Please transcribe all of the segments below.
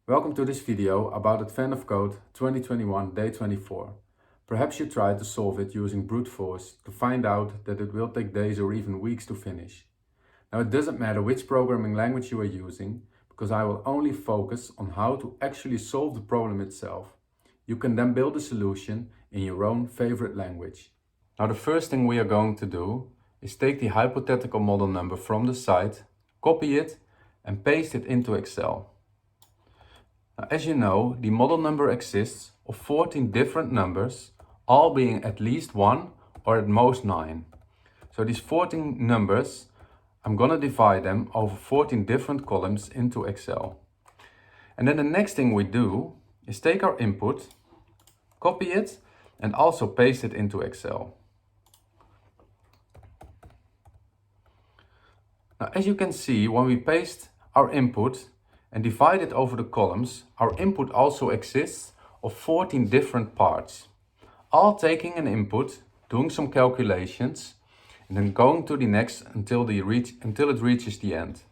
Welcome to this video about Advent of Code 2021 day 24. Perhaps you tried to solve it using brute force to find out that it will take days or even weeks to finish. Now it doesn't matter which programming language you are using, because I will only focus on how to actually solve the problem itself. You can then build a solution in your own favorite language. Now the first thing we are going to do is take the hypothetical model number from the site, copy it and paste it into Excel. Now, as you know, the model number exists of 14 different numbers, all being at least 1 or at most 9. So these 14 numbers, I'm going to divide them over 14 different columns into Excel. And then the next thing we do is take our input, copy it and also paste it into Excel. Now, as you can see, when we paste our input and divide it over the columns, our input also exists of 14 different parts, all taking an input, doing some calculations, and then going to the next until it reaches the end.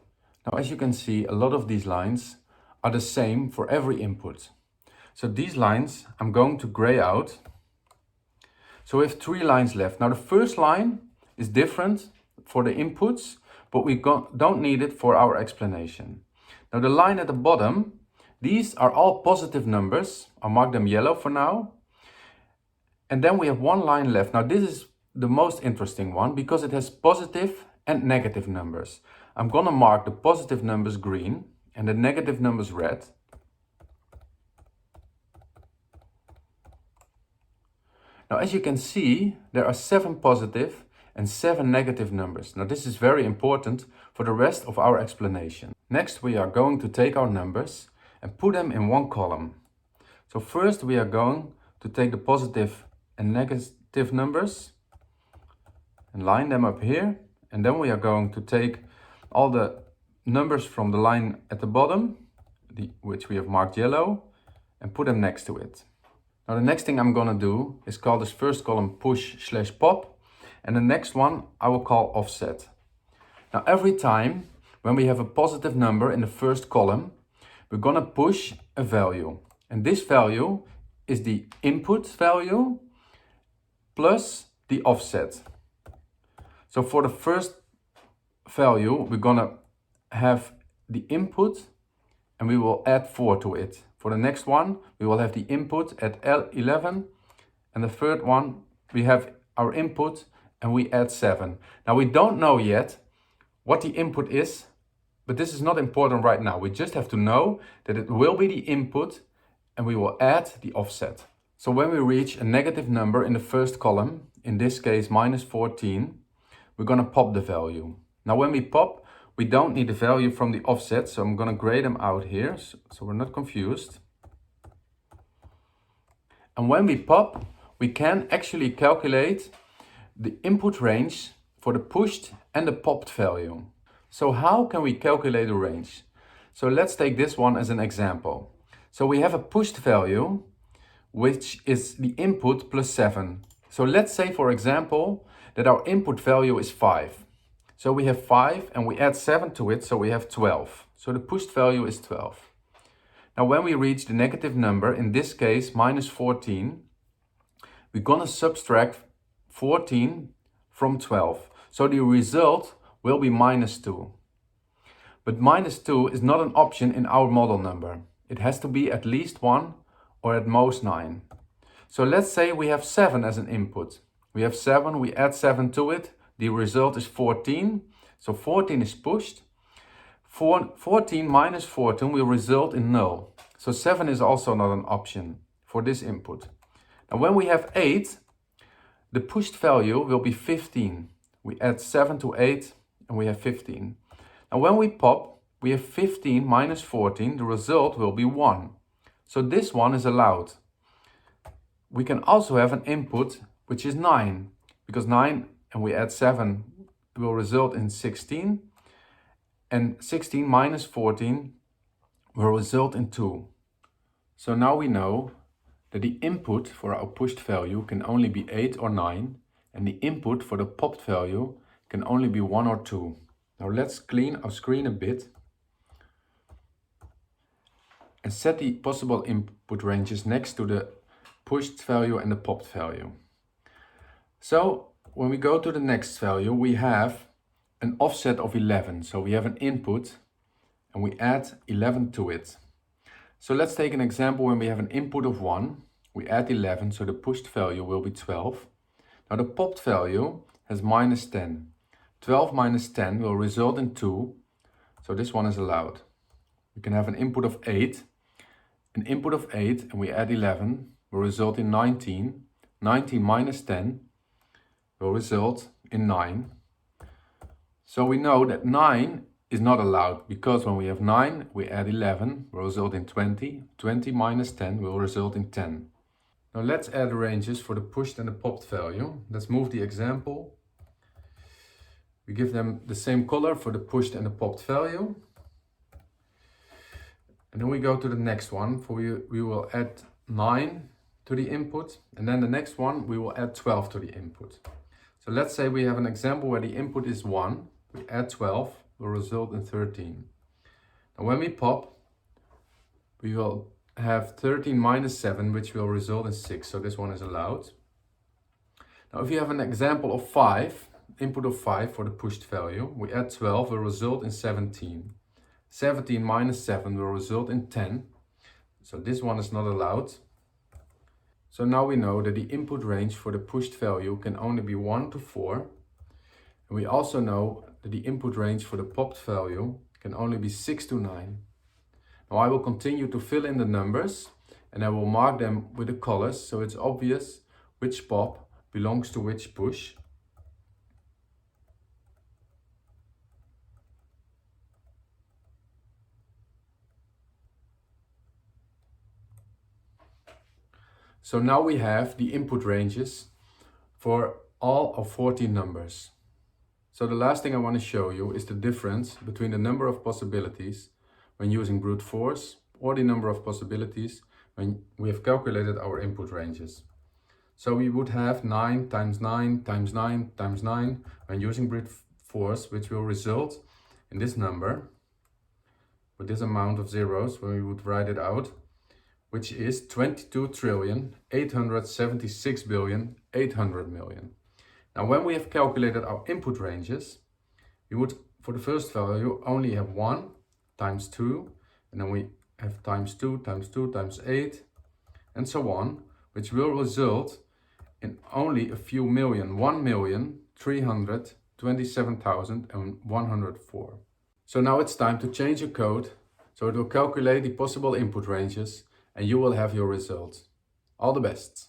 Now, as you can see, a lot of these lines are the same for every input. So these lines I'm going to gray out. So we have 3 lines left. Now the first line is different for the inputs, but we don't need it for our explanation. Now the line at the bottom, these are all positive numbers. I'll mark them yellow for now. And then we have 1 line left. Now this is the most interesting one because it has positive and negative numbers. I'm gonna mark the positive numbers green and the negative numbers red. Now as you can see, there are 7 positive and 7 negative numbers. Now this is very important for the rest of our explanation. Next we are going to take our numbers and put them in one column. So first we are going to take the positive and negative numbers and line them up here. And then we are going to take all the numbers from the line at the bottom, which we have marked yellow, and put them next to it. Now the next thing I'm gonna do is call this first column push/pop. And the next one I will call offset. Now every time when we have a positive number in the first column, we're gonna push a value. And this value is the input value plus the offset. So for the first value, we're gonna have the input and we will add 4 to it. For the next one, we will have the input at 11. And the third one, we have our input and we add 7. Now we don't know yet what the input is, but this is not important right now. We just have to know that it will be the input and we will add the offset. So when we reach a negative number in the first column, in this case -14, we're gonna pop the value. Now when we pop, we don't need the value from the offset, so I'm gonna gray them out here so we're not confused. And when we pop, we can actually calculate the input range for the pushed and the popped value. So how can we calculate the range? So let's take this one as an example. So we have a pushed value, which is the input plus 7. So let's say, for example, that our input value is 5. So we have 5 and we add 7 to it, so we have 12. So the pushed value is 12. Now when we reach the negative number, in this case -14, we're gonna subtract 14 from 12. So the result will be -2. But -2 is not an option in our model number. It has to be at least 1 or at most 9. So let's say we have 7 as an input. We have 7, we add 7 to it. The result is 14. So 14 is pushed. 14 minus 14 will result in null. So 7 is also not an option for this input. Now when we have 8, the pushed value will be 15. We add 7 to 8 and we have 15. Now when we pop, we have 15 minus 14, the result will be 1. So this one is allowed. We can also have an input which is 9, because 9 and we add 7 will result in 16. And 16 minus 14 will result in 2. So now we know that the input for our pushed value can only be 8 or 9, and the input for the popped value can only be 1 or 2. Now let's clean our screen a bit. and set the possible input ranges next to the pushed value and the popped value. So when we go to the next value, we have an offset of 11. So we have an input and we add 11 to it. So let's take an example when we have an input of 1, we add 11, so the pushed value will be 12. Now the popped value has minus 10. 12 minus 10 will result in 2, so this one is allowed. We can have an input of 8. An input of 8 and we add 11 will result in 19. 19 minus 10 will result in 9. So we know that 9 is not allowed, because when we have 9, we add 11, will result in 20. 20 minus 10 will result in 10. Now let's add the ranges for the pushed and the popped value. Let's move the example. We give them the same color for the pushed and the popped value. And then we go to the next one. We will add 9 to the input, and then the next one we will add 12 to the input. So let's say we have an example where the input is 1, we add 12, will result in 13. Now when we pop, we will have 13 minus 7, which will result in 6, so this one is allowed. Now if you have an example of 5, input of 5 for the pushed value, we add 12, will result in 17. 17 minus 7 will result in 10, so this one is not allowed. So now we know that the input range for the pushed value can only be 1 to 4. And we also know that the input range for the popped value can only be 6 to 9. Now I will continue to fill in the numbers and I will mark them with the colors so it's obvious which pop belongs to which push. So now we have the input ranges for all of 14 numbers. So the last thing I want to show you is the difference between the number of possibilities when using brute force or the number of possibilities when we have calculated our input ranges. So we would have 9 times 9 times 9 times 9 when using brute force, which will result in this number with this amount of zeros when we would write it out, which is 22,876,800,000,000. Now when we have calculated our input ranges, we would, for the first value, only have 1 times 2, and then we have times 2 times 2 times 8, and so on, which will result in only a few million, 1,327,104. So now it's time to change your code, so it will calculate the possible input ranges, and you will have your results. All the best!